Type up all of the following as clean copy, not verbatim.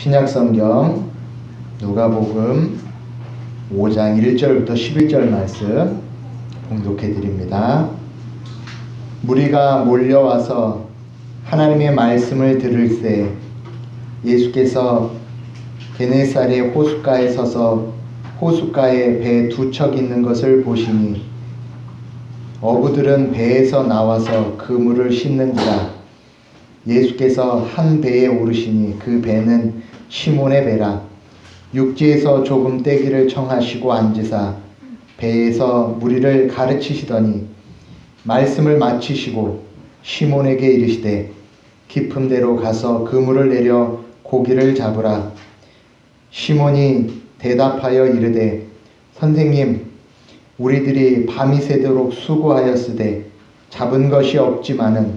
신약성경 누가복음 5장 1절부터 11절 말씀 봉독해 드립니다. 무리가 몰려와서 하나님의 말씀을 들을새 예수께서 게네사렛 호숫가에 서서 호숫가에 배 두 척 있는 것을 보시니 어부들은 배에서 나와서 그물을 씻는지라. 예수께서 한 배에 오르시니 그 배는 시몬의 배라. 육지에서 조금 떼기를 청하시고 앉으사 배에서 무리를 가르치시더니 말씀을 마치시고 시몬에게 이르시되 깊은 데로 가서 그물을 내려 고기를 잡으라. 시몬이 대답하여 이르되 선생님, 우리들이 밤이 새도록 수고하였으되 잡은 것이 없지만은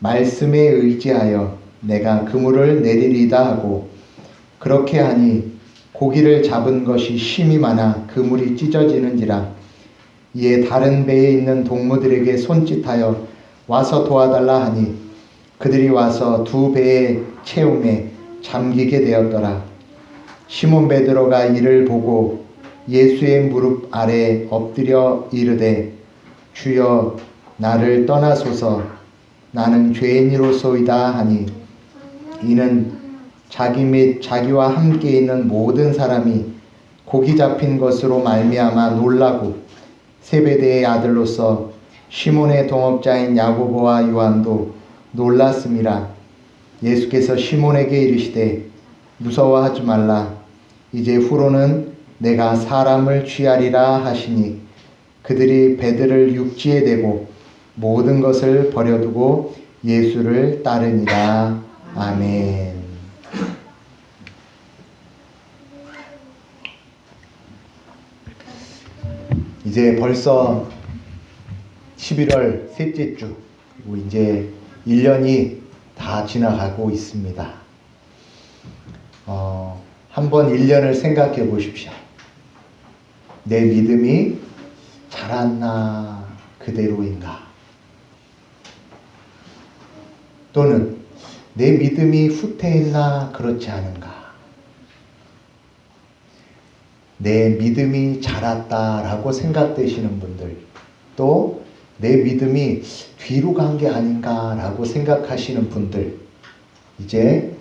말씀에 의지하여 내가 그물을 내리리다 하고, 그렇게 하니 고기를 잡은 것이 심히 많아 그물이 찢어지는지라. 이에 다른 배에 있는 동무들에게 손짓하여 와서 도와달라 하니 그들이 와서 두 배의 채움에 잠기게 되었더라. 시몬 베드로가 이를 보고 예수의 무릎 아래 엎드려 이르되 주여, 나를 떠나소서, 나는 죄인이로소이다 하니, 이는 자기 및 자기와 함께 있는 모든 사람이 고기 잡힌 것으로 말미암아 놀라고 세베대의 아들로서 시몬의 동업자인 야고보와 요한도 놀랐음이라. 예수께서 시몬에게 이르시되 무서워하지 말라. 이제 후로는 내가 사람을 취하리라 하시니, 그들이 배들을 육지에 대고 모든 것을 버려두고 예수를 따르니라. 아멘. 이제 벌써 11월 셋째 주, 그리고 이제 1년이 다 지나가고 있습니다. 한번 1년을 생각해 보십시오. 내 믿음이 자랐나 그대로인가? 또는 내 믿음이 후퇴했나 그렇지 않은가? 내 믿음이 자랐다라고 생각되시는 분들, 또 내 믿음이 뒤로 간 게 아닌가라고 생각하시는 분들, 이제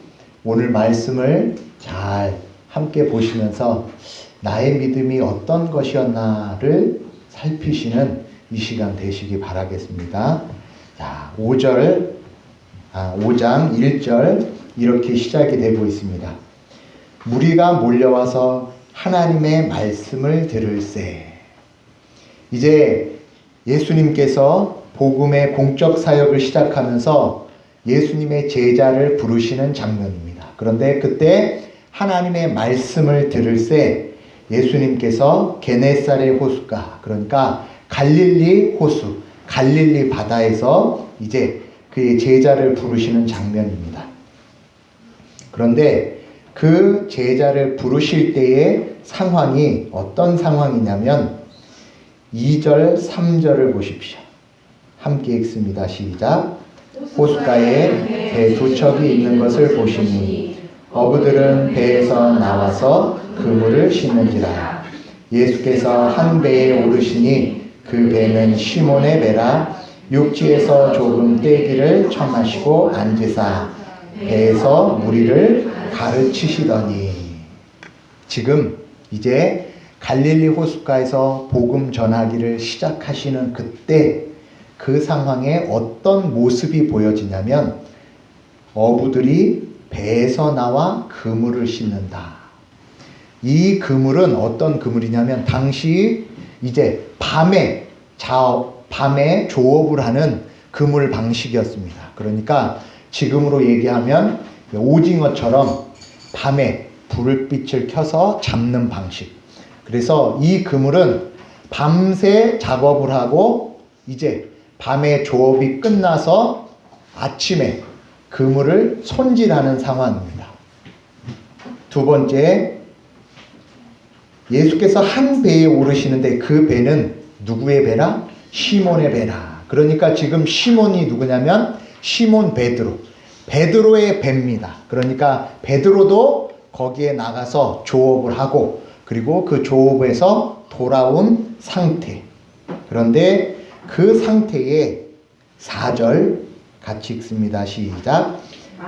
오늘 말씀을 잘 함께 보시면서 나의 믿음이 어떤 것이었나를 살피시는 이 시간 되시기 바라겠습니다. 자, 5장 1절 이렇게 시작이 되고 있습니다. 무리가 몰려와서 하나님의 말씀을 들을새. 이제 예수님께서 복음의 공적 사역을 시작하면서 예수님의 제자를 부르시는 장면입니다. 그런데 그때 하나님의 말씀을 들을새 예수님께서 게네사렛 호숫가, 그러니까 갈릴리 호수, 갈릴리 바다에서 이제 그의 제자를 부르시는 장면입니다. 그런데 그 제자를 부르실 때의 상황이 어떤 상황이냐면 2절, 3절을 보십시오. 함께 읽습니다. 시작. 호숫가에 배 두 척이 있는 것을 보시니 어부들은 배에서 나와서 그물을 씻는지라. 예수께서 한 배에 오르시니 그 배는 시몬의 배라. 육지에서 조금 떼기를 청하시고 앉으사 배에서 무리를 가르치시더니. 지금 이제 갈릴리 호숫가에서 복음 전하기를 시작하시는 그때 그 상황에 어떤 모습이 보여지냐면 어부들이 배에서 나와 그물을 씻는다. 이 그물은 어떤 그물이냐면 당시 이제 밤에 조업을 하는 그물 방식이었습니다. 그러니까 지금으로 얘기하면 오징어처럼 밤에 불빛을 켜서 잡는 방식. 그래서 이 그물은 밤새 작업을 하고 이제 밤에 조업이 끝나서 아침에 그물을 손질하는 상황입니다. 두 번째, 예수께서 한 배에 오르시는데 그 배는 누구의 배라? 시몬의 배라. 그러니까 지금 시몬이 누구냐면 시몬 베드로의 배입니다. 그러니까 베드로도 거기에 나가서 조업을 하고 그리고 그 조업에서 돌아온 상태. 그런데 그 상태에 4절 같이 읽습니다. 시작.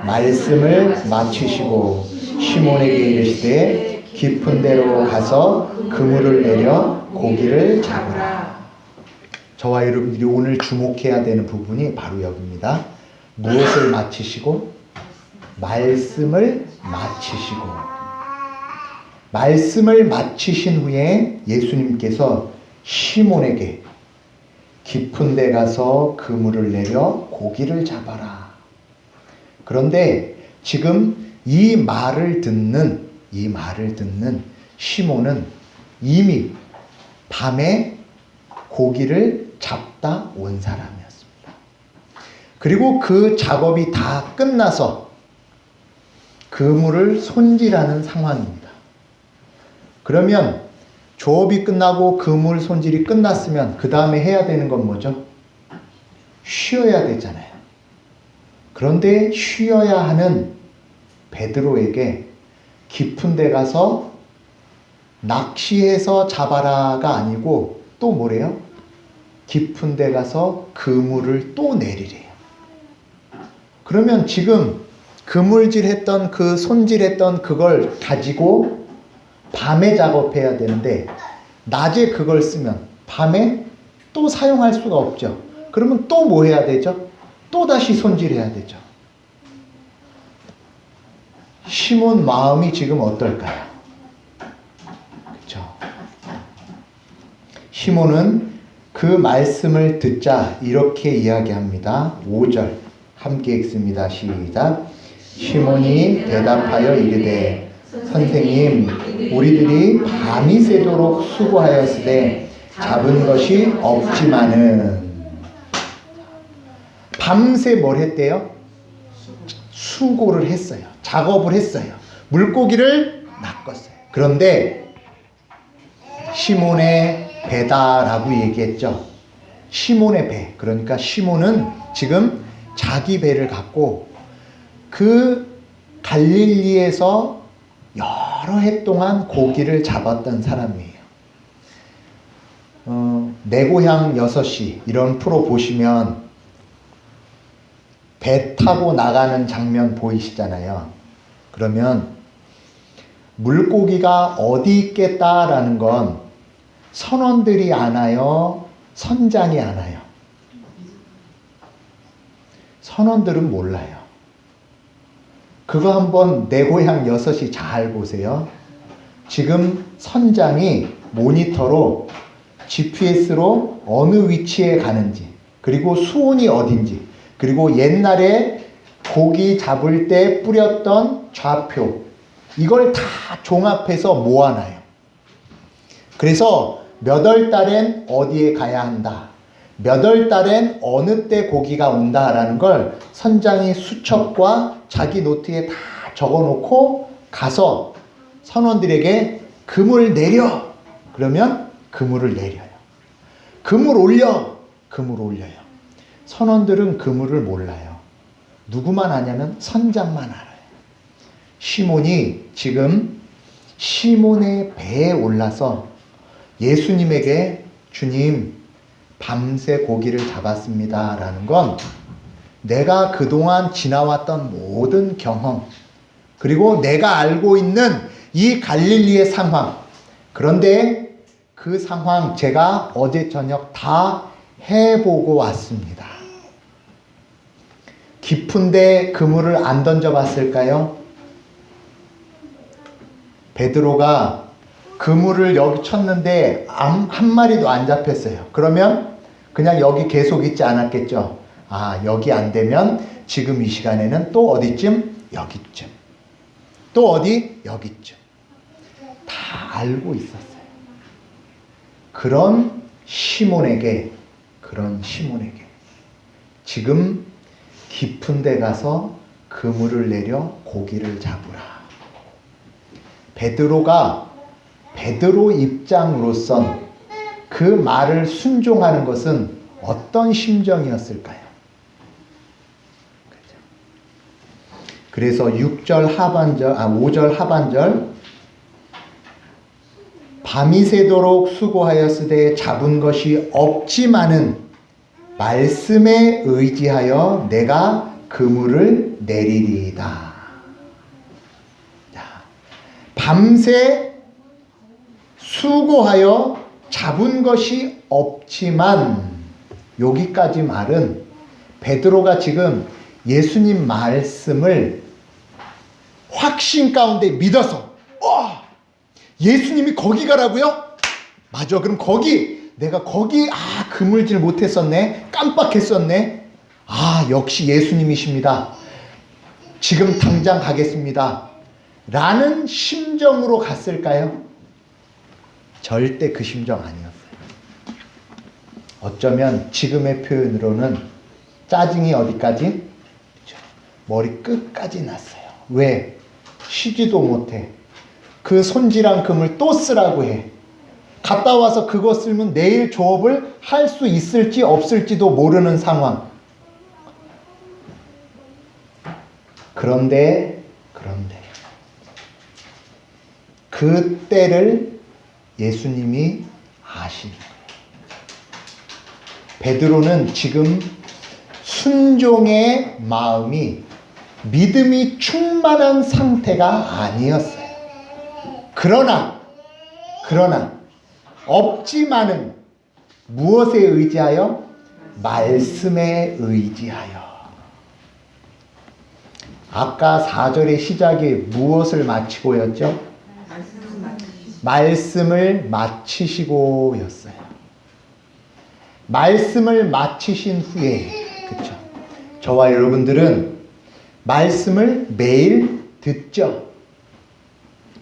말씀을 마치시고 시몬에게 이르시되 깊은 데로 가서 그물을 내려 고기를 잡으라. 저와 여러분들이 오늘 주목해야 되는 부분이 바로 여기입니다. 무엇을 마치시고? 말씀을 마치시고. 말씀을 마치신 후에 예수님께서 시몬에게 깊은 데 가서 그물을 내려 고기를 잡아라. 그런데 지금 이 말을 듣는 시몬은 이미 밤에 고기를 잡다 온 사람이었습니다. 그리고 그 작업이 다 끝나서 그물을 손질하는 상황입니다. 그러면 조업이 끝나고 그물 손질이 끝났으면 그 다음에 해야 되는 건 뭐죠? 쉬어야 되잖아요. 그런데 쉬어야 하는 베드로에게 깊은 데 가서 낚시해서 잡아라가 아니고 또 뭐래요? 깊은 데 가서 그물을 또 내리래요. 그러면 지금 그물질했던 그 손질했던 그걸 가지고 밤에 작업해야 되는데 낮에 그걸 쓰면 밤에 또 사용할 수가 없죠. 그러면 또 뭐 해야 되죠? 또 다시 손질해야 되죠. 시몬 마음이 지금 어떨까요? 그렇죠? 시몬은 그 말씀을 듣자 이렇게 이야기합니다. 5절 함께 읽습니다. 시작. 시몬이 대답하여 이르되 선생님 우리들이 밤이 새도록 수고하였으되 잡은 것이 없지만은. 밤새 뭘 했대요? 수고를 했어요. 작업을 했어요. 물고기를 낚았어요. 그런데 시몬의 배다라고 얘기했죠. 시몬의 배. 그러니까 시몬은 지금 자기 배를 갖고 그 갈릴리에서 여러 해 동안 고기를 잡았던 사람이에요. 내 고향 6시 이런 프로 보시면 배 타고 나가는 장면 보이시잖아요. 그러면 물고기가 어디 있겠다라는 건 선원들이 아나요? 선장이 아나요? 선원들은 몰라요. 그거 한번 내 고향 6시 잘 보세요. 지금 선장이 모니터로 GPS로 어느 위치에 가는지 그리고 수온이 어딘지 그리고 옛날에 고기 잡을 때 뿌렸던 좌표 이걸 다 종합해서 모아놔요. 그래서 몇 월 달엔 어디에 가야 한다. 몇 월 달엔 어느 때 고기가 온다라는 걸 선장이 수첩과 자기 노트에 다 적어놓고 가서 선원들에게 그물 내려. 그러면 그물을 내려요. 그물 올려. 그물 올려요. 선원들은 그물을 몰라요. 누구만 아냐면 선장만 알아요. 시몬이 지금 시몬의 배에 올라서 예수님에게 주님 밤새 고기를 잡았습니다 라는 건 내가 그동안 지나왔던 모든 경험 그리고 내가 알고 있는 이 갈릴리의 상황 그런데 그 상황 제가 어제 저녁 다 해보고 왔습니다. 깊은데 그물을 안 던져봤을까요? 베드로가 그물을 여기 쳤는데 한 마리도 안 잡혔어요. 그러면 그냥 여기 계속 있지 않았겠죠. 아, 여기 안 되면 지금 이 시간에는 또 어디쯤? 여기쯤. 또 어디? 여기쯤. 다 알고 있었어요. 그런 시몬에게 지금 깊은 데 가서 그물을 내려 고기를 잡으라. 베드로 입장으로선 그 말을 순종하는 것은 어떤 심정이었을까요? 그래서 5절 하반절 밤이 새도록 수고하였으되 잡은 것이 없지만은 말씀에 의지하여 내가 그물을 내리리이다. 밤새 수고하여 잡은 것이 없지만, 여기까지 말은 베드로가 지금 예수님 말씀을 확신 가운데 믿어서 예수님이 거기 가라고요? 맞아. 그럼 내가 거기 그물질 못했었네. 깜빡했었네. 역시 예수님이십니다. 지금 당장 가겠습니다. 라는 심정으로 갔을까요? 절대 그 심정 아니었어요. 어쩌면 지금의 표현으로는 짜증이 어디까지? 머리 끝까지 났어요. 왜? 쉬지도 못해. 그 손질한 금을 또 쓰라고 해. 갔다 와서 그거 쓰면 내일 조업을 할 수 있을지 없을지도 모르는 상황. 그런데 그 때를 예수님이 아시는 거예요. 베드로는 지금 순종의 마음이, 믿음이 충만한 상태가 아니었어요. 그러나 없지만은 무엇에 의지하여? 말씀에 의지하여. 아까 4절의 시작이 무엇을 마치고였죠? 말씀을 마치시고였어요. 말씀을 마치신 후에, 그쵸? 저와 여러분들은 말씀을 매일 듣죠.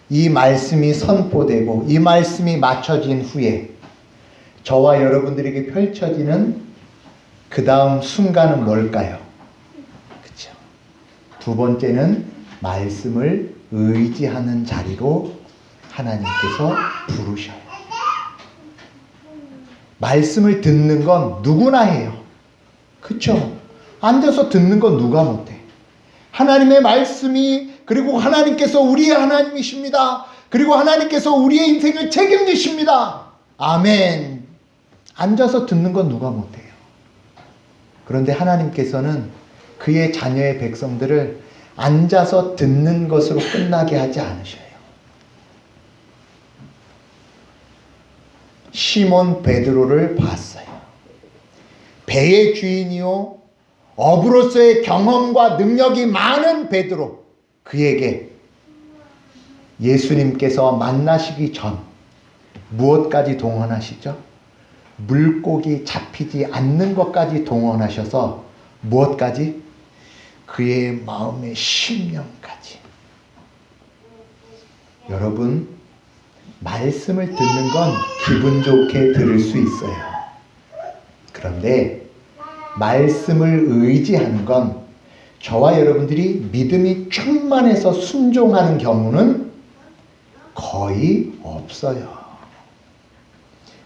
이 말씀이 선포되고 이 말씀이 맞춰진 후에 저와 여러분들에게 펼쳐지는 그 다음 순간은 뭘까요? 그쵸? 두 번째는 말씀을 의지하는 자리로 하나님께서 부르셔요. 말씀을 듣는 건 누구나 해요. 그쵸? 앉아서 듣는 건 누가 못해. 하나님의 말씀이, 그리고 하나님께서 우리의 하나님이십니다. 그리고 하나님께서 우리의 인생을 책임지십니다. 아멘. 앉아서 듣는 건 누가 못해요. 그런데 하나님께서는 그의 자녀의 백성들을 앉아서 듣는 것으로 끝나게 하지 않으셔요. 시몬 베드로를 봤어요. 배의 주인이요 어부로서의 경험과 능력이 많은 베드로, 그에게 예수님께서 만나시기 전 무엇까지 동원하시죠? 물고기 잡히지 않는 것까지 동원하셔서 무엇까지? 그의 마음의 심령까지. 여러분, 말씀을 듣는 건 기분 좋게 들을 수 있어요. 그런데 말씀을 의지하는 건 저와 여러분들이 믿음이 충만해서 순종하는 경우는 거의 없어요.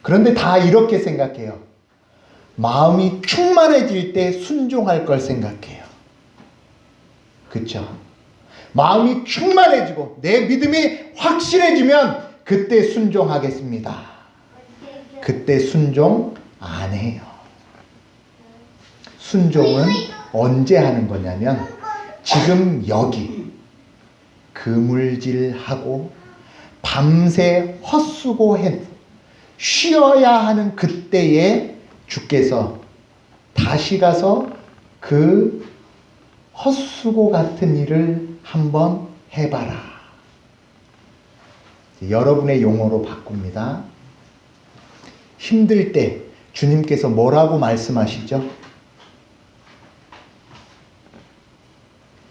그런데 다 이렇게 생각해요. 마음이 충만해질 때 순종할 걸 생각해요. 그렇죠? 마음이 충만해지고 내 믿음이 확실해지면 그때 순종하겠습니다. 그때 순종 안 해요. 순종은 언제 하는 거냐면 지금 여기 그물질하고 밤새 헛수고해 쉬어야 하는 그때에 주께서 다시 가서 그 헛수고 같은 일을 한번 해봐라. 여러분의 용어로 바꿉니다. 힘들 때 주님께서 뭐라고 말씀하시죠?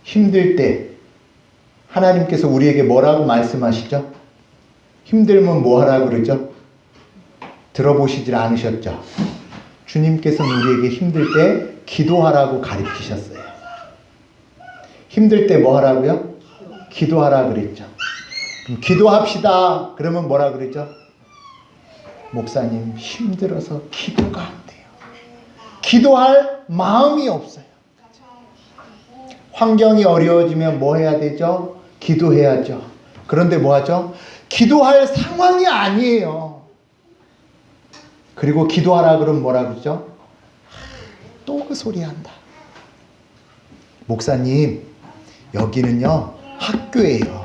힘들 때 하나님께서 우리에게 뭐라고 말씀하시죠? 힘들면 뭐 하라고 그러죠? 들어보시질 않으셨죠? 주님께서는 우리에게 힘들 때 기도하라고 가르치셨어요. 힘들 때 뭐 하라고요? 기도하라 그랬죠. 그럼 기도합시다. 그러면 뭐라 그랬죠? 목사님 힘들어서 기도가 안 돼요. 기도할 마음이 없어요. 환경이 어려워지면 뭐 해야 되죠? 기도해야죠. 그런데 뭐 하죠? 기도할 상황이 아니에요. 그리고 기도하라 그러면 뭐라 그러죠? 또 그 소리 한다. 목사님, 여기는요, 학교예요.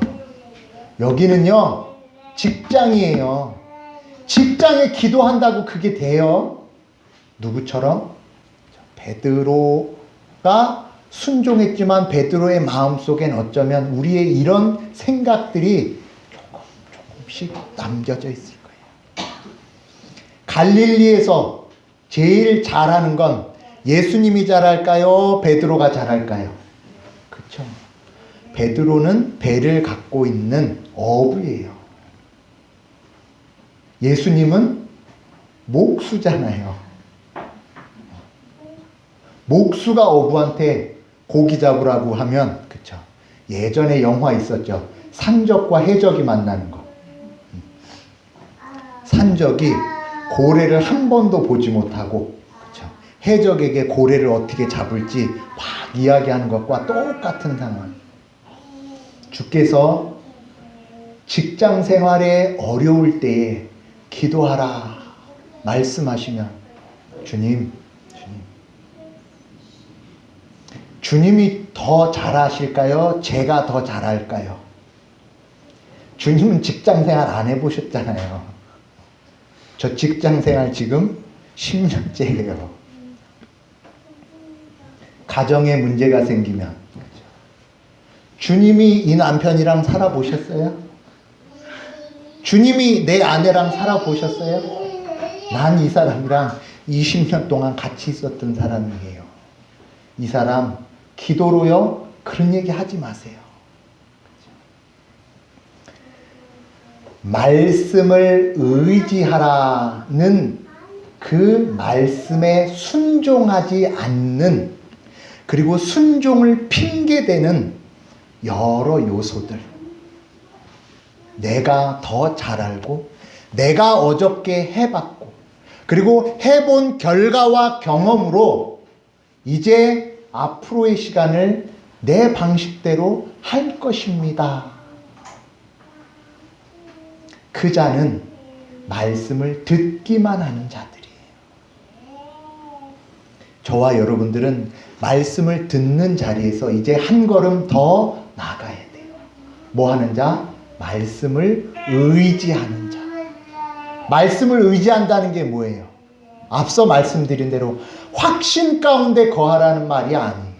여기는요, 직장이에요. 직장에 기도한다고 그게 돼요? 누구처럼? 베드로가 순종했지만 베드로의 마음속엔 어쩌면 우리의 이런 생각들이 조금씩 남겨져 있을 거예요. 갈릴리에서 제일 잘하는 건 예수님이 잘할까요? 베드로가 잘할까요? 그렇죠. 베드로는 배를 갖고 있는 어부예요. 예수님은 목수잖아요. 목수가 어부한테 고기 잡으라고 하면, 그쵸. 예전에 영화 있었죠. 산적과 해적이 만나는 거. 산적이 고래를 한 번도 보지 못하고, 그쵸. 해적에게 고래를 어떻게 잡을지 막 이야기하는 것과 똑같은 상황. 주께서 직장 생활에 어려울 때에 기도하라 말씀하시면, 주님이 더 잘하실까요? 제가 더 잘할까요? 주님은 직장 생활 안 해보셨잖아요. 저 직장 생활 지금 10년째예요. 가정에 문제가 생기면 주님이 이 남편이랑 살아보셨어요? 주님이 내 아내랑 살아보셨어요? 난 이 사람이랑 20년 동안 같이 있었던 사람이에요. 이 사람 기도로요? 그런 얘기 하지 마세요. 말씀을 의지하라는 그 말씀에 순종하지 않는, 그리고 순종을 핑계대는 여러 요소들. 내가 더 잘 알고, 내가 어저께 해봤고, 그리고 해본 결과와 경험으로 이제 앞으로의 시간을 내 방식대로 할 것입니다. 그 자는 말씀을 듣기만 하는 자들이에요. 저와 여러분들은 말씀을 듣는 자리에서 이제 한 걸음 더 나아가야 돼요. 뭐 하는 자? 말씀을 의지하는 자. 말씀을 의지한다는 게 뭐예요? 앞서 말씀드린 대로 확신 가운데 거하라는 말이 아니에요.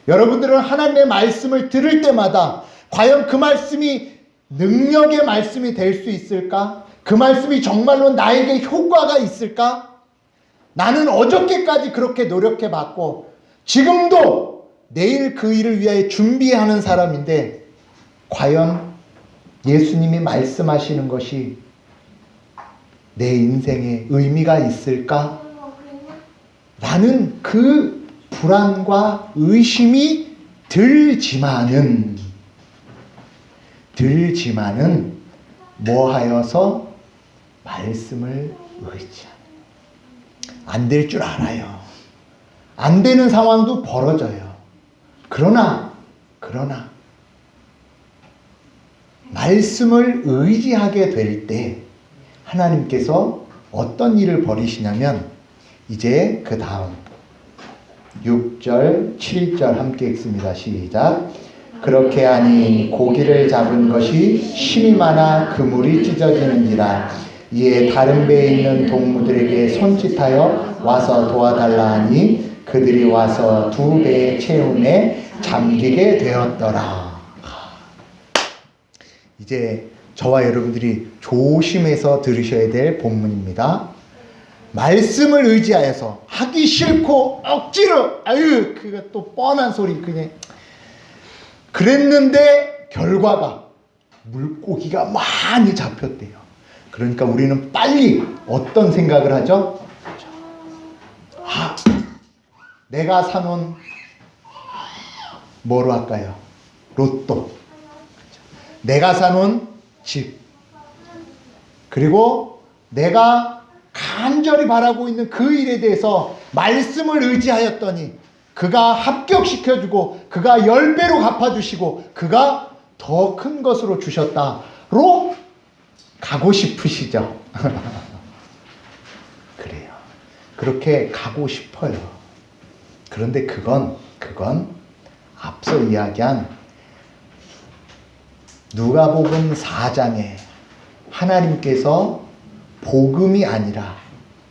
여러분들은 하나님의 말씀을 들을 때마다 과연 그 말씀이 능력의 말씀이 될 수 있을까? 그 말씀이 정말로 나에게 효과가 있을까? 나는 어저께까지 그렇게 노력해봤고 지금도 내일 그 일을 위하여 준비하는 사람인데 과연 예수님이 말씀하시는 것이 내 인생에 의미가 있을까? 라는 그 불안과 의심이 들지만은 뭐하여서 말씀을 의지하는. 안 될 줄 알아요. 안 되는 상황도 벌어져요. 그러나 말씀을 의지하게 될 때 하나님께서 어떤 일을 벌이시냐면 이제 그 다음 6절, 7절 함께 읽습니다. 시작. 그렇게 하니 고기를 잡은 것이 힘이 많아 그물이 찢어지는지라. 이에 다른 배에 있는 동무들에게 손짓하여 와서 도와달라 하니 그들이 와서 두 배의 채움에 잠기게 되었더라. 이제 저와 여러분들이 조심해서 들으셔야 될 본문입니다. 말씀을 의지하여서 하기 싫고 억지로 그거 또 뻔한 소리 그냥 그랬는데 결과가 물고기가 많이 잡혔대요. 그러니까 우리는 빨리 어떤 생각을 하죠? 내가 사놓은 뭐로 할까요? 로또, 내가 사놓은 집, 그리고 내가 간절히 바라고 있는 그 일에 대해서 말씀을 의지하였더니 그가 합격시켜주고 그가 10배로 갚아주시고 그가 더 큰 것으로 주셨다로 가고 싶으시죠? 그래요. 그렇게 가고 싶어요. 그런데 그건 앞서 이야기한 누가복음 4장에 하나님께서 복음이 아니라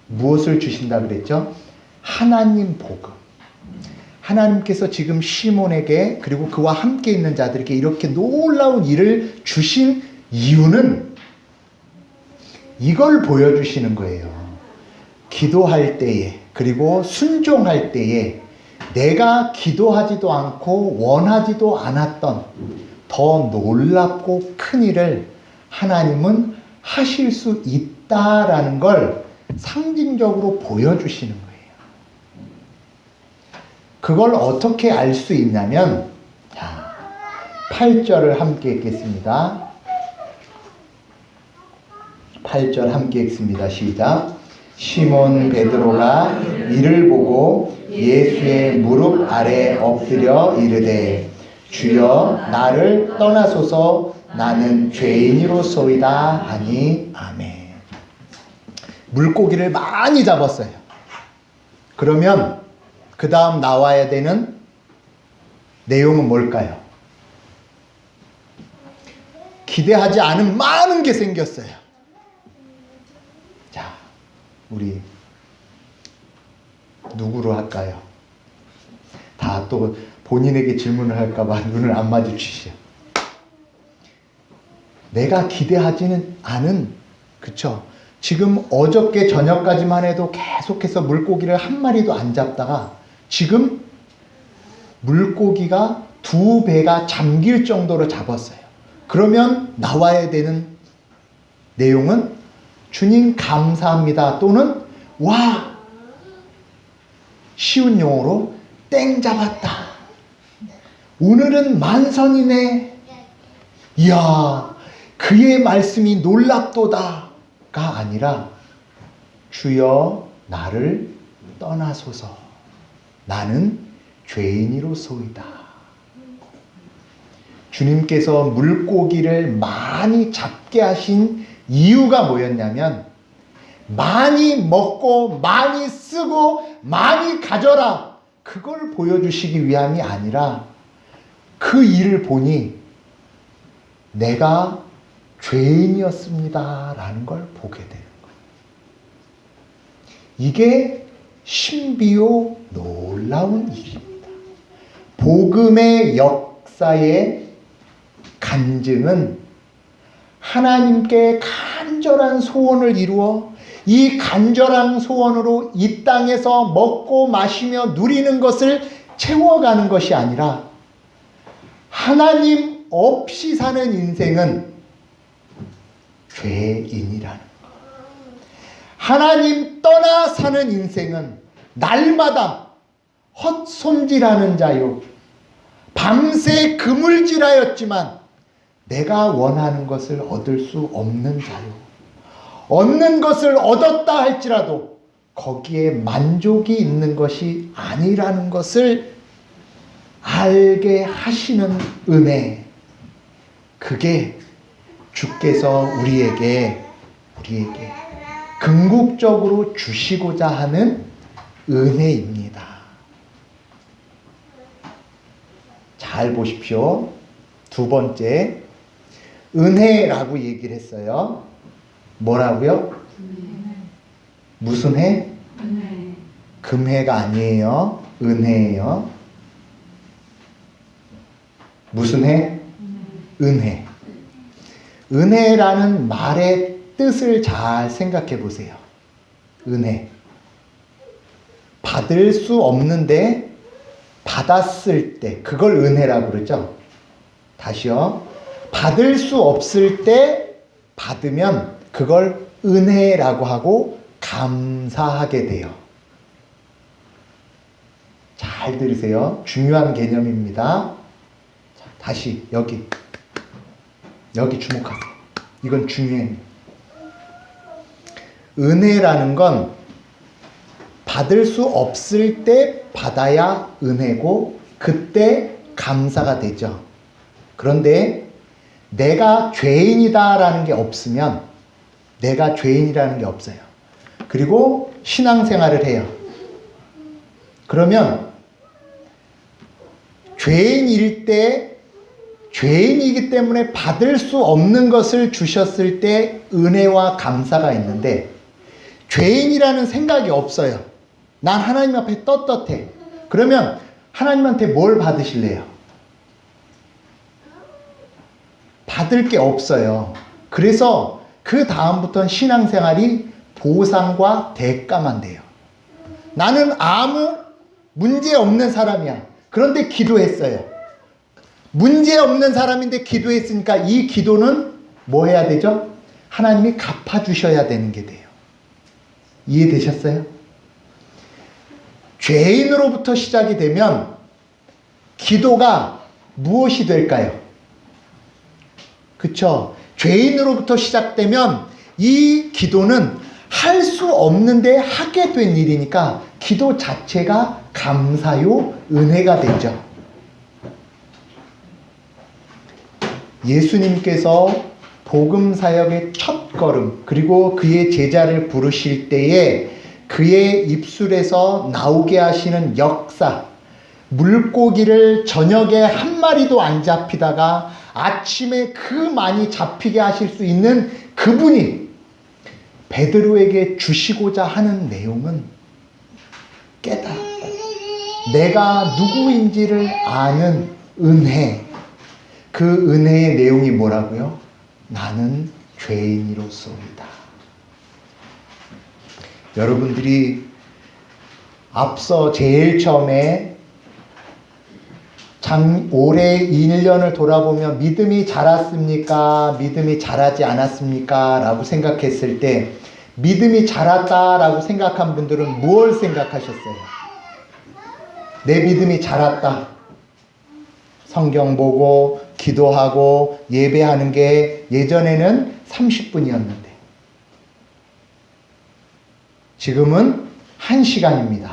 무엇을 주신다 그랬죠? 하나님 복음. 하나님께서 지금 시몬에게 그리고 그와 함께 있는 자들에게 이렇게 놀라운 일을 주신 이유는 이걸 보여주시는 거예요. 기도할 때에 그리고 순종할 때에 내가 기도하지도 않고 원하지도 않았던 더 놀랍고 큰 일을 하나님은 하실 수 있다라는 걸 상징적으로 보여주시는 거예요. 그걸 어떻게 알 수 있냐면, 자, 8절을 함께 읽겠습니다. 8절 함께 읽습니다. 시작. 시몬 베드로가 이를 보고 예수의 무릎 아래 엎드려 이르되 주여 나를 떠나소서 나는 죄인이로소이다 하니 아멘. 물고기를 많이 잡았어요. 그러면 그 다음 나와야 되는 내용은 뭘까요? 기대하지 않은 많은 게 생겼어요. 자, 우리 누구로 할까요? 다 또 본인에게 질문을 할까봐 눈을 안 마주치시죠. 내가 기대하지는 않은, 그쵸? 지금 어저께 저녁까지만 해도 계속해서 물고기를 한 마리도 안 잡다가 지금 물고기가 2배가 잠길 정도로 잡았어요. 그러면 나와야 되는 내용은 주님 감사합니다 또는 와 쉬운 용어로 땡 잡았다. 오늘은 만선이네. 이야 그의 말씀이 놀랍도다가 아니라 주여 나를 떠나소서 나는 죄인이로소이다. 주님께서 물고기를 많이 잡게 하신 이유가 뭐였냐면 많이 먹고 많이 쓰고 많이 가져라 그걸 보여주시기 위함이 아니라 그 일을 보니 내가 죄인이었습니다 라는 걸 보게 되는 거예요. 이게 신비요 놀라운 일입니다. 복음의 역사의 간증은 하나님께 간절한 소원을 이루어 이 간절한 소원으로 이 땅에서 먹고 마시며 누리는 것을 채워가는 것이 아니라 하나님 없이 사는 인생은 죄인이라는 것. 하나님 떠나 사는 인생은 날마다 헛손질하는 자요. 밤새 그물질하였지만 내가 원하는 것을 얻을 수 없는 자요. 얻는 것을 얻었다 할지라도 거기에 만족이 있는 것이 아니라는 것을 알게 하시는 은혜. 그게 주께서 우리에게 궁극적으로 주시고자 하는 은혜입니다. 잘 보십시오. 두 번째, 은혜라고 얘기를 했어요. 뭐라고요? 무슨 해? 금해가 아니에요. 은혜예요. 무슨 해? 은혜. 은혜라는 말의 뜻을 잘 생각해 보세요. 은혜. 받을 수 없는데 받았을 때 그걸 은혜라고 그러죠. 다시요. 받을 수 없을 때 받으면 그걸 은혜라고 하고 감사하게 돼요. 잘 들으세요. 중요한 개념입니다. 자, 다시 여기 주목하세요. 이건 중요해요. 은혜라는 건 받을 수 없을 때 받아야 은혜고 그때 감사가 되죠. 그런데 내가 죄인이다라는 게 없으면 내가 죄인이라는 게 없어요. 그리고 신앙생활을 해요. 그러면 죄인일 때 죄인이기 때문에 받을 수 없는 것을 주셨을 때 은혜와 감사가 있는데 죄인이라는 생각이 없어요. 난 하나님 앞에 떳떳해. 그러면 하나님한테 뭘 받으실래요? 받을 게 없어요. 그래서 그 다음부터는 신앙생활이 보상과 대가만 돼요. 나는 아무 문제 없는 사람이야. 그런데 기도했어요. 문제 없는 사람인데 기도했으니까 이 기도는 뭐 해야 되죠? 하나님이 갚아주셔야 되는 게 돼요. 이해되셨어요? 죄인으로부터 시작이 되면 기도가 무엇이 될까요? 그쵸? 죄인으로부터 시작되면 이 기도는 할 수 없는데 하게 된 일이니까 기도 자체가 감사요, 은혜가 되죠. 예수님께서 복음 사역의 첫 걸음, 그리고 그의 제자를 부르실 때에 그의 입술에서 나오게 하시는 역사, 물고기를 저녁에 한 마리도 안 잡히다가 아침에 그 많이 잡히게 하실 수 있는 그분이 베드로에게 주시고자 하는 내용은 깨닫고 내가 누구인지를 아는 은혜, 그 은혜의 내용이 뭐라고요? 나는 죄인이로소이다. 여러분들이 앞서 제일 처음에 올해 1년을 돌아보며 믿음이 자랐습니까? 믿음이 자라지 않았습니까? 라고 생각했을 때 믿음이 자랐다라고 생각한 분들은 뭘 생각하셨어요? 내 믿음이 자랐다. 성경 보고 기도하고 예배하는 게 예전에는 30분이었는데 지금은 1시간입니다.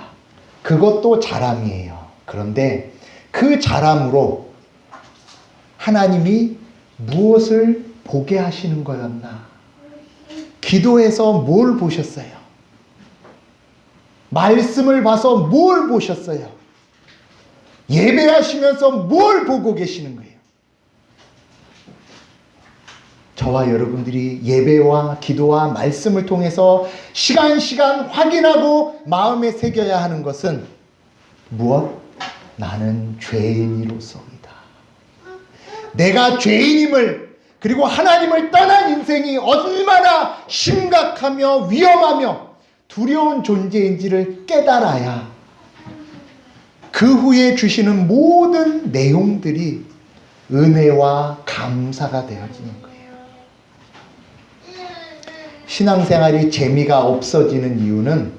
그것도 자랑이에요. 그런데 그 자랑으로 하나님이 무엇을 보게 하시는 거였나? 기도해서 뭘 보셨어요? 말씀을 봐서 뭘 보셨어요? 예배하시면서 뭘 보고 계시는 거예요? 저와 여러분들이 예배와 기도와 말씀을 통해서 시간 확인하고 마음에 새겨야 하는 것은 무엇? 나는 죄인이로소이다. 내가 죄인임을, 그리고 하나님을 떠난 인생이 얼마나 심각하며 위험하며 두려운 존재인지를 깨달아야 그 후에 주시는 모든 내용들이 은혜와 감사가 되어지는 거예요. 신앙생활이 재미가 없어지는 이유는,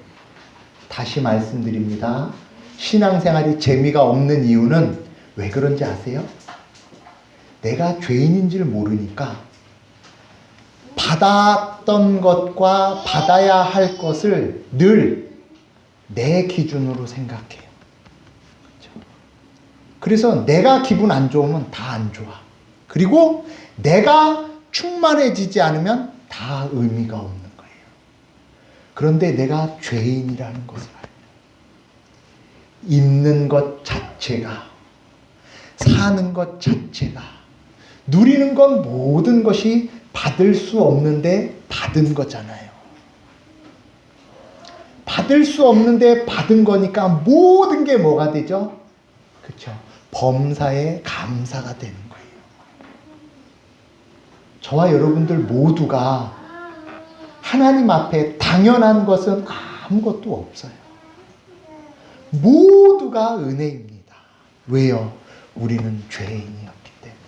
다시 말씀드립니다. 신앙생활이 재미가 없는 이유는 왜 그런지 아세요? 내가 죄인인 줄 모르니까 받았던 것과 받아야 할 것을 늘 내 기준으로 생각해요. 그래서 내가 기분 안 좋으면 다 안 좋아. 그리고 내가 충만해지지 않으면 다 의미가 없는 거예요. 그런데 내가 죄인이라는 것을 알아요. 있는 것 자체가, 사는 것 자체가, 누리는 건 모든 것이 받을 수 없는데 받은 거잖아요. 받을 수 없는데 받은 거니까 모든 게 뭐가 되죠? 그렇죠. 범사에 감사가 되는 거예요. 저와 여러분들 모두가 하나님 앞에 당연한 것은 아무것도 없어요. 모두가 은혜입니다. 왜요? 우리는 죄인이었기 때문에.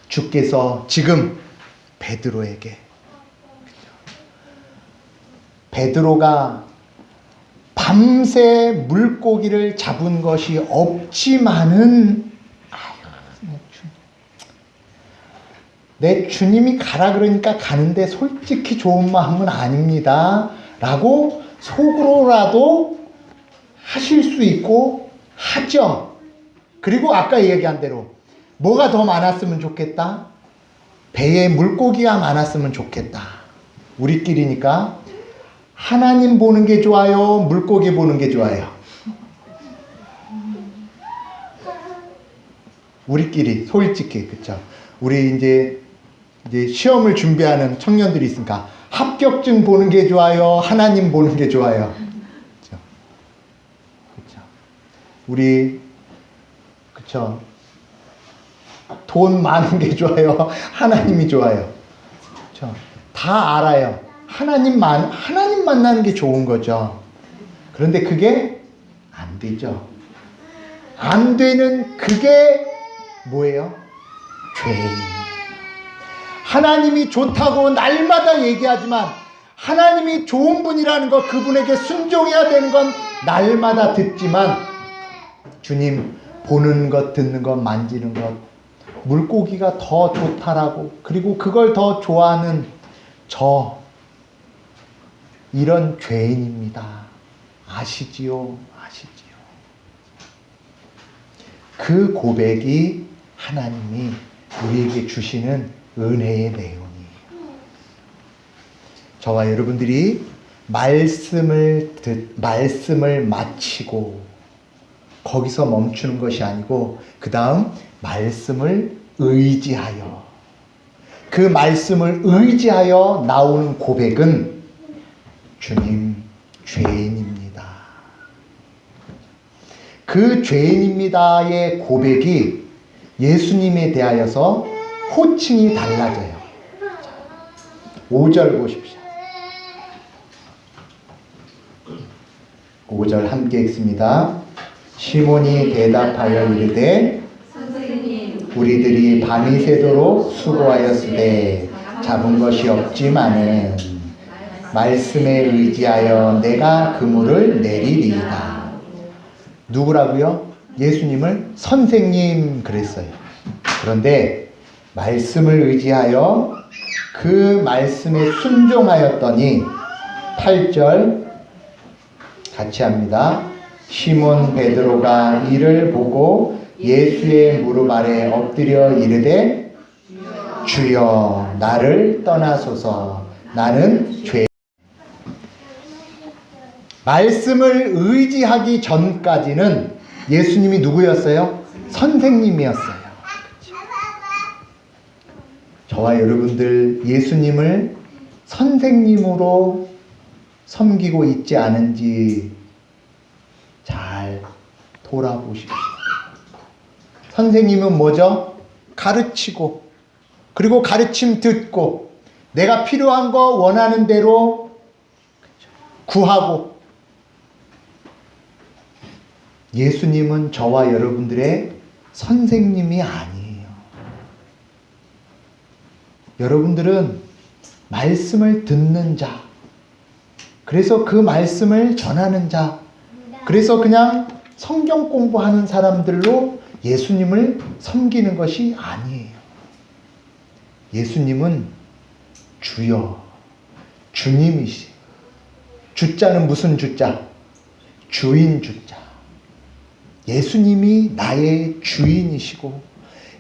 주께서 지금 베드로가 밤새 물고기를 잡은 것이 없지만은 내 주님이 가라 그러니까 가는데 솔직히 좋은 마음은 아닙니다 라고 속으로라도 하실 수 있고 하죠. 그리고 아까 얘기한 대로 뭐가 더 많았으면 좋겠다? 배에 물고기가 많았으면 좋겠다. 우리끼리니까 하나님 보는 게 좋아요? 물고기 보는 게 좋아요? 우리끼리 솔직히 그쵸? 우리 이제 시험을 준비하는 청년들이 있으니까 합격증 보는 게 좋아요? 하나님 보는 게 좋아요? 그쵸? 그쵸? 우리 그쵸? 돈 많은 게 좋아요? 하나님이 좋아요? 그쵸? 다 알아요. 하나님 만나는 게 좋은 거죠. 그런데 그게 안 되죠. 안 되는 그게 뭐예요? 죄인이에요. 하나님이 좋다고 날마다 얘기하지만 하나님이 좋은 분이라는 것, 그분에게 순종해야 되는 건 날마다 듣지만 주님 보는 것, 듣는 것, 만지는 것, 물고기가 더 좋다라고, 그리고 그걸 더 좋아하는 저, 이런 죄인입니다. 아시지요? 아시지요? 그 고백이 하나님이 우리에게 주시는 은혜의 내용이에요. 저와 여러분들이 말씀을 마치고 거기서 멈추는 것이 아니고 그 다음 말씀을 의지하여, 그 말씀을 의지하여 나오는 고백은 주님 죄인입니다. 그 죄인입니다의 고백이 예수님에 대하여서 호칭이 달라져요. 5절 보십시오. 5절 함께 읽습니다. 시몬이 대답하여 이르되 선생님, 우리들이 밤이 새도록 수고하였으되 잡은 것이 없지만은 말씀에 의지하여 내가 그물을 내리리이다. 누구라고요? 예수님을 선생님 그랬어요. 그런데 말씀을 의지하여 그 말씀에 순종하였더니 8절 같이 합니다. 시몬 베드로가 이를 보고 예수의 무릎 아래 엎드려 이르되 주여 나를 떠나소서 나는 죄. 말씀을 의지하기 전까지는 예수님이 누구였어요? 선생님이었어요. 저와 여러분들 예수님을 선생님으로 섬기고 있지 않은지 잘 돌아보십시오. 선생님은 뭐죠? 가르치고, 그리고 가르침 듣고, 내가 필요한 거 원하는 대로 구하고. 예수님은 저와 여러분들의 선생님이 아니에요. 여러분들은 말씀을 듣는 자, 그래서 그 말씀을 전하는 자, 그래서 그냥 성경 공부하는 사람들로 예수님을 섬기는 것이 아니에요. 예수님은 주여, 주님이시. 주자는 무슨 주자? 주인 주자. 예수님이 나의 주인이시고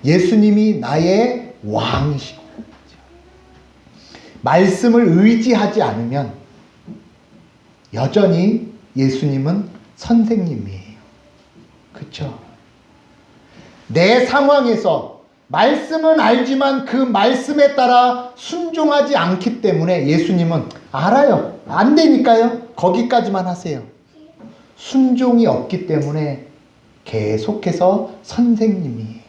예수님이 나의 왕이시고. 말씀을 의지하지 않으면 여전히 예수님은 선생님이에요. 그렇죠? 내 상황에서 말씀은 알지만 그 말씀에 따라 순종하지 않기 때문에 예수님은 알아요. 안 되니까요. 거기까지만 하세요. 순종이 없기 때문에 계속해서 선생님이에요.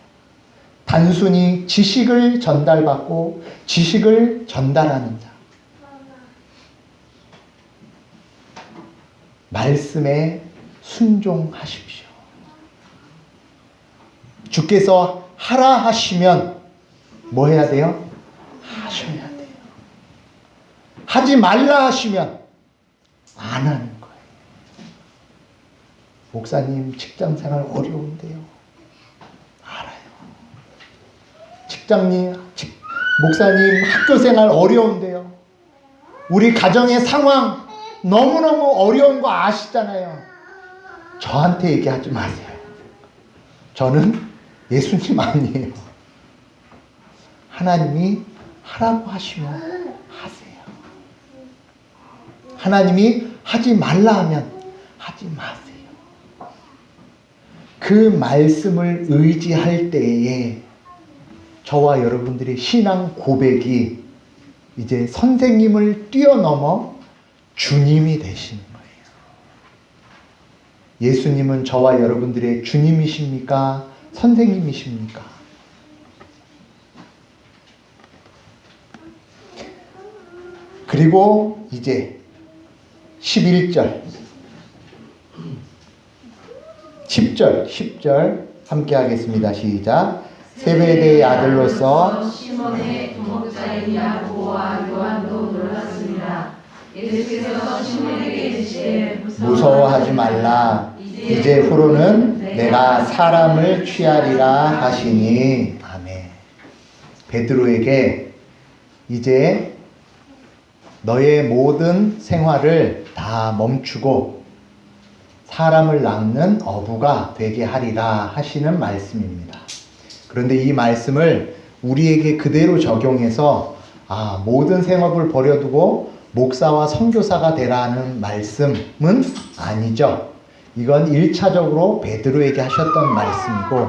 단순히 지식을 전달받고 지식을 전달하는 자. 말씀에 순종하십시오. 주께서 하라 하시면 뭐 해야 돼요? 하셔야 돼요. 하지 말라 하시면 안 하는 거예요. 목사님 직장생활 어려운데요. 알아요. 목사님 학교생활 어려운데요. 우리 가정의 상황 너무너무 어려운 거 아시잖아요. 저한테 얘기하지 마세요. 저는 예수님 아니에요. 하나님이 하라고 하시면 하세요. 하나님이 하지 말라 하면 하지 마세요. 그 말씀을 의지할 때에 저와 여러분들의 신앙 고백이 이제 선생님을 뛰어넘어 주님이 되시는 거예요. 예수님은 저와 여러분들의 주님이십니까? 선생님이십니까? 그리고 이제 11절 10절 함께 하겠습니다. 시작. 세베대의 아들로서 시몬의 동역자인 야고보와 요한도 놀랐습니다. 예수께서 시몬에게 이르시되 무서워하지 말라. 이제 후로는 내가 사람을 취하리라 하시니. 아멘. 베드로에게 이제 너의 모든 생활을 다 멈추고 사람을 낳는 어부가 되게 하리라 하시는 말씀입니다. 그런데 이 말씀을 우리에게 그대로 적용해서 모든 생업을 버려두고 목사와 선교사가 되라는 말씀은 아니죠. 이건 1차적으로 베드로에게 하셨던 말씀이고,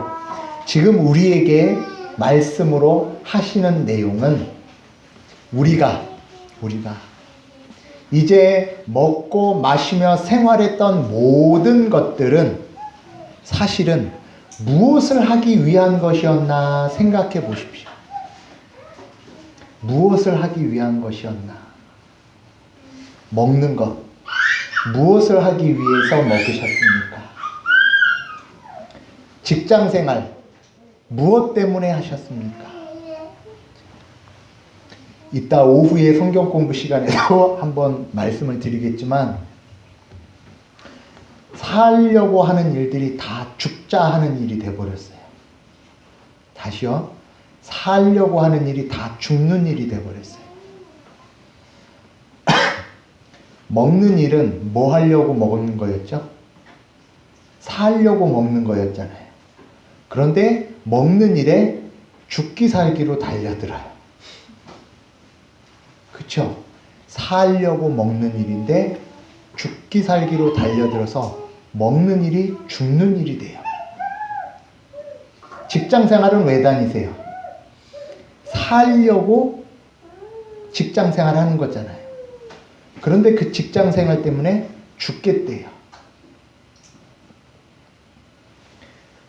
지금 우리에게 말씀으로 하시는 내용은 우리가 이제 먹고 마시며 생활했던 모든 것들은 사실은 무엇을 하기 위한 것이었나 생각해 보십시오. 무엇을 하기 위한 것이었나? 먹는 것, 무엇을 하기 위해서 먹으셨습니까? 직장 생활, 무엇 때문에 하셨습니까? 이따 오후에 성경 공부 시간에도 한번 말씀을 드리겠지만, 살려고 하는 일들이 다 죽자 하는 일이 돼버렸어요. 다시요. 살려고 하는 일이 다 죽는 일이 돼버렸어요. 먹는 일은 뭐 하려고 먹는 거였죠? 살려고 먹는 거였잖아요. 그런데 먹는 일에 죽기 살기로 달려들어요. 그쵸? 살려고 먹는 일인데 죽기 살기로 달려들어서 먹는 일이 죽는 일이 돼요. 직장 생활은 왜 다니세요? 살려고 직장 생활 하는 거잖아요. 그런데 그 직장 생활 때문에 죽겠대요.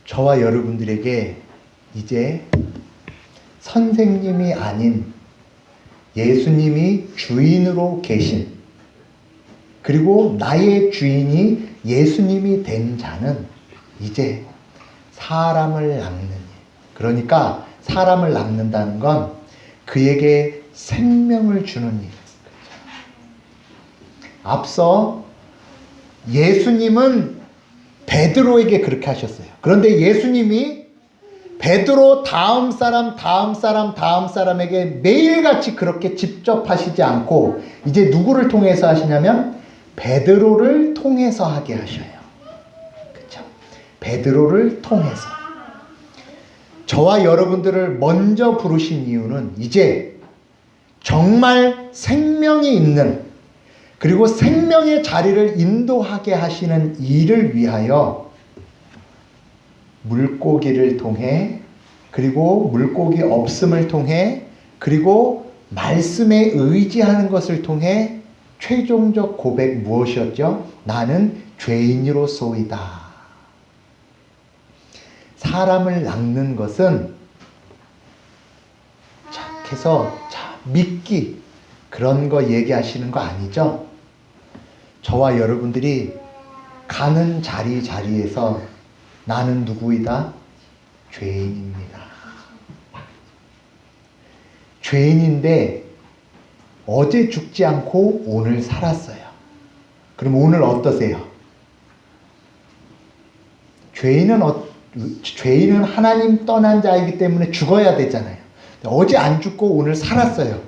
저와 여러분들에게 이제 선생님이 아닌 예수님이 주인으로 계신, 그리고 나의 주인이 예수님이 된 자는 이제 사람을 낳는 일. 그러니까 사람을 낳는다는 건 그에게 생명을 주는 일. 앞서 예수님은 베드로에게 그렇게 하셨어요. 그런데 예수님이 베드로 다음 사람에게 매일같이 그렇게 직접 하시지 않고 이제 누구를 통해서 하시냐면 베드로를 통해서 하게 하셔요. 그렇죠? 베드로를 통해서. 저와 여러분들을 먼저 부르신 이유는 이제 정말 생명이 있는, 그리고 생명의 자리를 인도하게 하시는 일을 위하여 물고기를 통해, 그리고 물고기 없음을 통해, 그리고 말씀에 의지하는 것을 통해 최종적 고백 무엇이었죠? 나는 죄인으로소이다. 사람을 낳는 것은 착해서 믿기, 그런 거 얘기하시는 거 아니죠? 저와 여러분들이 가는 자리에서 나는 누구이다? 죄인입니다. 죄인인데 어제 죽지 않고 오늘 살았어요. 그럼 오늘 어떠세요? 죄인은 하나님 떠난 자이기 때문에 죽어야 되잖아요. 어제 안 죽고 오늘 살았어요.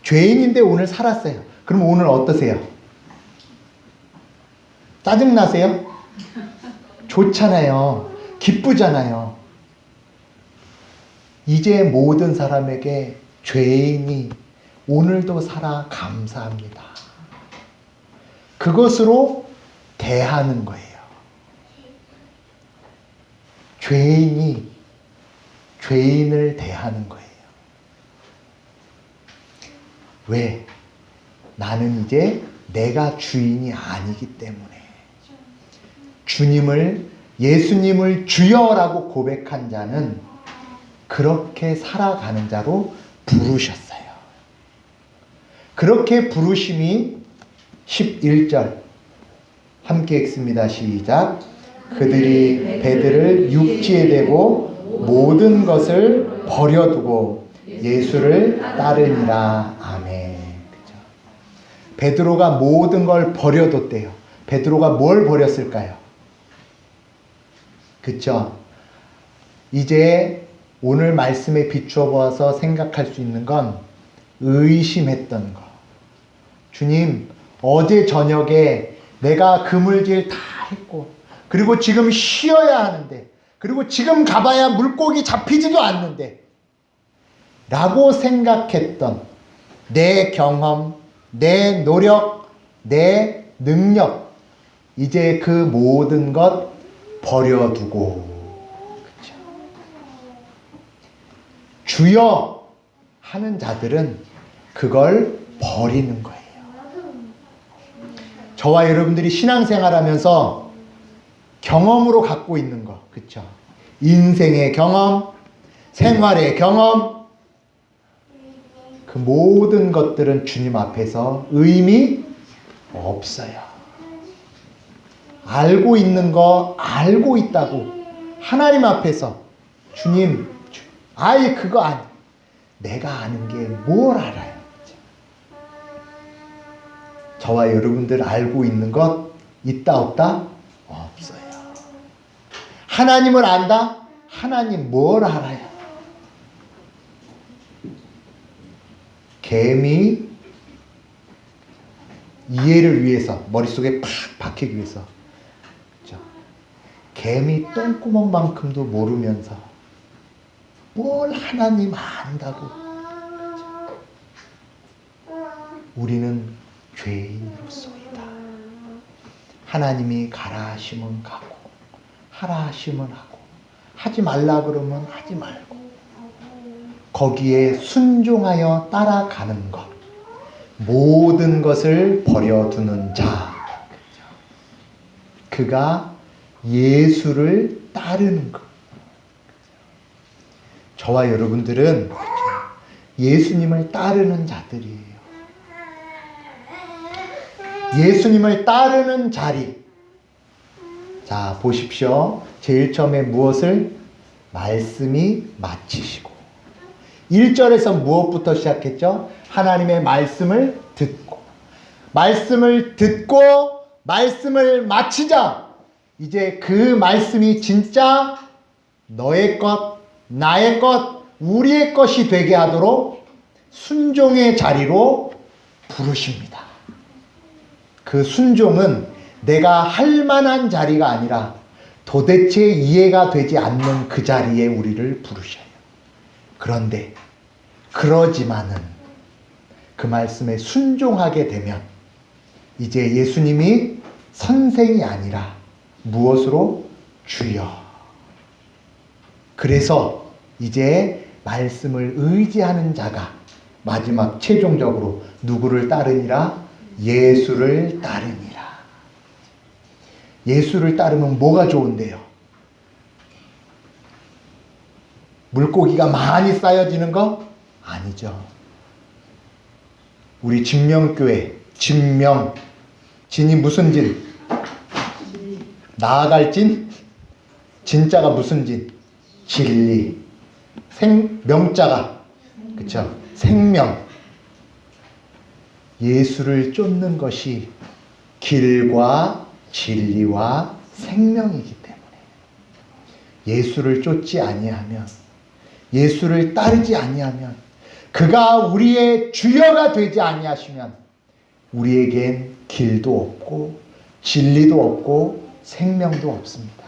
죄인인데 오늘 살았어요. 그럼 오늘 어떠세요? 짜증나세요? 좋잖아요. 기쁘잖아요. 이제 모든 사람에게 죄인이 오늘도 살아 감사합니다. 그것으로 대하는 거예요. 죄인이 죄인을 대하는 거예요. 왜? 나는 이제 내가 주인이 아니기 때문에. 예수님을 주여라고 고백한 자는 그렇게 살아가는 자로 부르셨어요. 그렇게 부르심이 11절 함께 읽습니다. 시작. 그들이 배들을 육지에 대고 모든 것을 버려두고 예수를 따르니라. 아멘. 그죠? 베드로가 모든 걸 버려뒀대요. 베드로가 뭘 버렸을까요? 그쵸? 이제 오늘 말씀에 비추어 보아서 생각할 수 있는 건 의심했던 거. 주님, 어제 저녁에 내가 그물질 다 했고, 그리고 지금 쉬어야 하는데, 그리고 지금 가봐야 물고기 잡히지도 않는데, 라고 생각했던 내 경험, 내 노력, 내 능력, 이제 그 모든 것 버려두고, 그쵸? 주여 하는 자들은 그걸 버리는 거예요. 저와 여러분들이 신앙생활 하면서 경험으로 갖고 있는 거, 그쵸? 인생의 경험, 생활의 경험, 그 모든 것들은 주님 앞에서 의미 없어요. 알고 있는 거 알고 있다고 하나님 앞에서 주님, 아예 그거 아니. 내가 아는 게 뭘 알아요? 저와 여러분들 알고 있는 것 있다 없다? 없어요. 하나님을 안다? 하나님 뭘 알아요? 개미 이해를 위해서 머릿속에 팍 박히기 위해서 그렇죠? 개미 똥구멍만큼도 모르면서 뭘 하나님 안다고. 그렇죠? 우리는 죄인으로서이다. 하나님이 가라 하시면 가고 하라 하시면 하고 하지 말라 그러면 하지 말고 거기에 순종하여 따라가는 것, 모든 것을 버려두는 자, 그가 예수를 따르는 것. 저와 여러분들은 예수님을 따르는 자들이에요. 예수님을 따르는 자리. 자, 보십시오. 제일 처음에 무엇을? 말씀이 마치시고. 1절에서 무엇부터 시작했죠? 하나님의 말씀을 듣고. 말씀을 듣고, 말씀을 마치자. 이제 그 말씀이 진짜 너의 것, 나의 것, 우리의 것이 되게 하도록 순종의 자리로 부르십니다. 그 순종은 내가 할 만한 자리가 아니라 도대체 이해가 되지 않는 그 자리에 우리를 부르셔요. 그런데 그러지만은 그 말씀에 순종하게 되면 이제 예수님이 선생이 아니라 무엇으로? 주여. 그래서 이제 말씀을 의지하는 자가 마지막 최종적으로 누구를 따르니라? 예수를 따르니라. 예수를 따르면 뭐가 좋은데요? 물고기가 많이 쌓여지는 거? 아니죠. 우리 진명교회, 진이 무슨 진? 나아갈 진? 진자가 무슨 진? 진리. 명자가, 그쵸? 생명. 예수를 쫓는 것이 길과 진리와 생명이기 때문에 예수를 쫓지 아니하면, 예수를 따르지 아니하면, 그가 우리의 주여가 되지 아니하시면 우리에겐 길도 없고 진리도 없고 생명도 없습니다.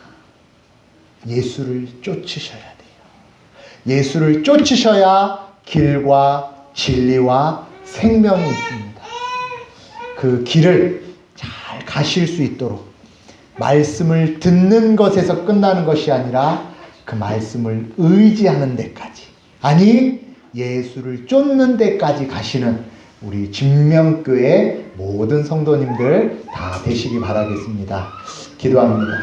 예수를 쫓으셔야 돼요. 예수를 쫓으셔야 길과 진리와 생명이 있습니다. 그 길을 잘 가실 수 있도록 말씀을 듣는 것에서 끝나는 것이 아니라 그 말씀을 의지하는 데까지, 아니 예수를 쫓는 데까지 가시는 우리 진명교회 모든 성도님들 다 되시기 바라겠습니다. 기도합니다.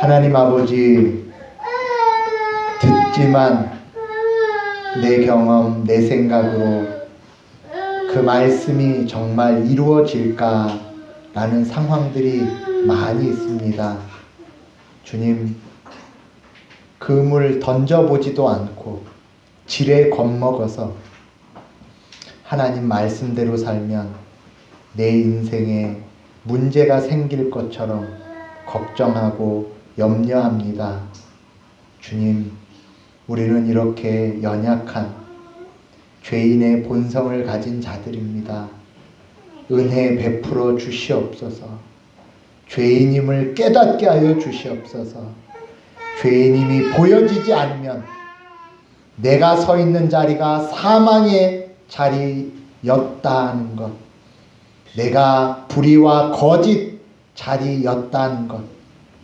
하나님 아버지, 듣지만 내 경험, 내 생각으로 그 말씀이 정말 이루어질까라는 상황들이 많이 있습니다. 주님, 금을 던져보지도 않고 지레 겁먹어서 하나님 말씀대로 살면 내 인생에 문제가 생길 것처럼 걱정하고 염려합니다. 주님, 우리는 이렇게 연약한 죄인의 본성을 가진 자들입니다. 은혜 베풀어 주시옵소서. 죄인임을 깨닫게 하여 주시옵소서. 죄인임이 보여지지 않으면 내가 서 있는 자리가 사망의 자리였다는 것, 내가 불의와 거짓 자리였다는 것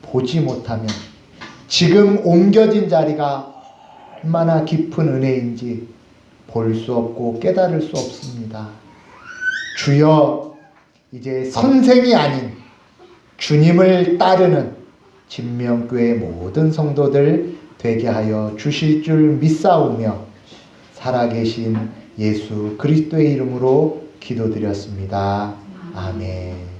보지 못하면 지금 옮겨진 자리가 얼마나 깊은 은혜인지 볼 수 없고 깨달을 수 없습니다. 주여, 이제 선생이 아닌 주님을 따르는 진명교회 모든 성도들 되게 하여 주실 줄 믿사오며 살아계신 예수 그리스도의 이름으로 기도드렸습니다. 아멘.